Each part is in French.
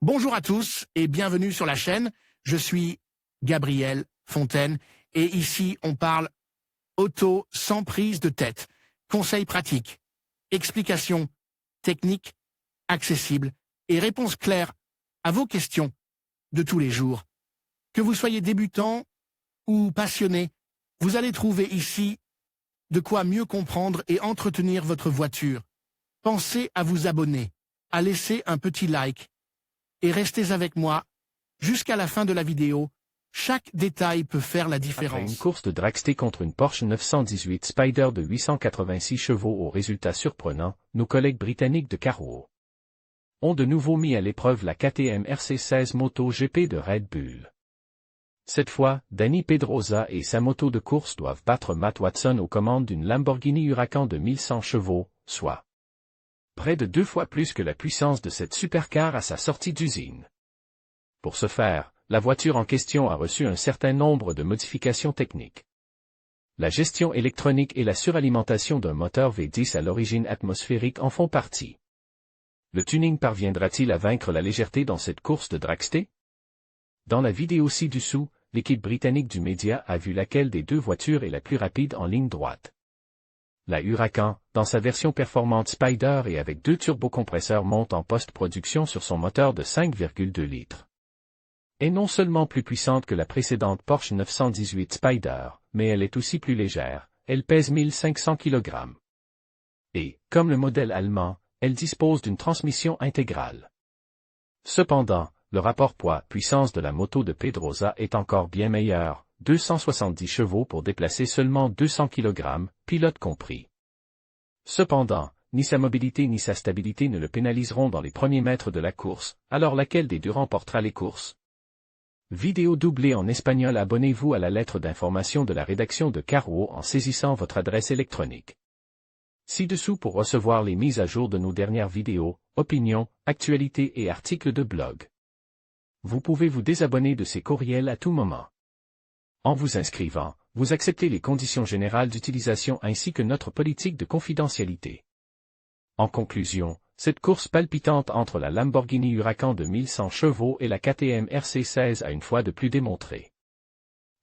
Bonjour à tous et bienvenue sur la chaîne. Je suis Gabriel Fontaine et ici on parle auto sans prise de tête. Conseils pratiques, explications techniques, accessibles et réponses claires à vos questions de tous les jours. Que vous soyez débutant ou passionné, vous allez trouver ici de quoi mieux comprendre et entretenir votre voiture. Pensez à vous abonner, à laisser un petit like et restez avec moi jusqu'à la fin de la vidéo. Chaque détail peut faire la différence. Après une course de dragster contre une Porsche 918 Spyder de 886 chevaux au résultat surprenant, nos collègues britanniques de Carwow ont de nouveau mis à l'épreuve la KTM RC16 Moto GP de Red Bull. Cette fois, Dani Pedrosa et sa moto de course doivent battre Matt Watson aux commandes d'une Lamborghini Huracan de 1100 chevaux, soit près de 2 fois plus que la puissance de cette supercar à sa sortie d'usine. Pour ce faire, la voiture en question a reçu un certain nombre de modifications techniques. La gestion électronique et la suralimentation d'un moteur V10 à l'origine atmosphérique en font partie. Le tuning parviendra-t-il à vaincre la légèreté dans cette course de dragster? Dans la vidéo ci-dessous, l'équipe britannique du média a vu laquelle des deux voitures est la plus rapide en ligne droite. La Huracan, dans sa version performante Spyder et avec 2 turbocompresseurs monte en post-production sur son moteur de 5,2 litres. Est non seulement plus puissante que la précédente Porsche 918 Spyder, mais elle est aussi plus légère, elle pèse 1500 kg. Et, comme le modèle allemand, elle dispose d'une transmission intégrale. Cependant, le rapport poids-puissance de la moto de Pedrosa est encore bien meilleur, 270 chevaux pour déplacer seulement 200 kg, pilote compris. Cependant, ni sa mobilité ni sa stabilité ne le pénaliseront dans les premiers mètres de la course, alors laquelle des deux remportera les courses? Vidéo doublée en espagnol. Abonnez-vous à la lettre d'information de la rédaction de Carwow en saisissant votre adresse électronique. Ci-dessous pour recevoir les mises à jour de nos dernières vidéos, opinions, actualités et articles de blog. Vous pouvez vous désabonner de ces courriels à tout moment. En vous inscrivant, vous acceptez les conditions générales d'utilisation ainsi que notre politique de confidentialité. En conclusion, cette course palpitante entre la Lamborghini Huracan de 1100 chevaux et la KTM RC16 a une fois de plus démontré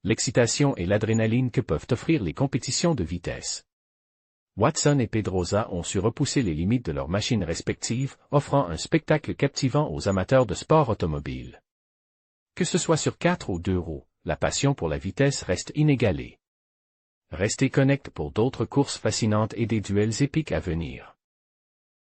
l'excitation et l'adrénaline que peuvent offrir les compétitions de vitesse. Watson et Pedrosa ont su repousser les limites de leurs machines respectives, offrant un spectacle captivant aux amateurs de sport automobile. Que ce soit sur 4 ou 2 roues, la passion pour la vitesse reste inégalée. Restez connectés pour d'autres courses fascinantes et des duels épiques à venir.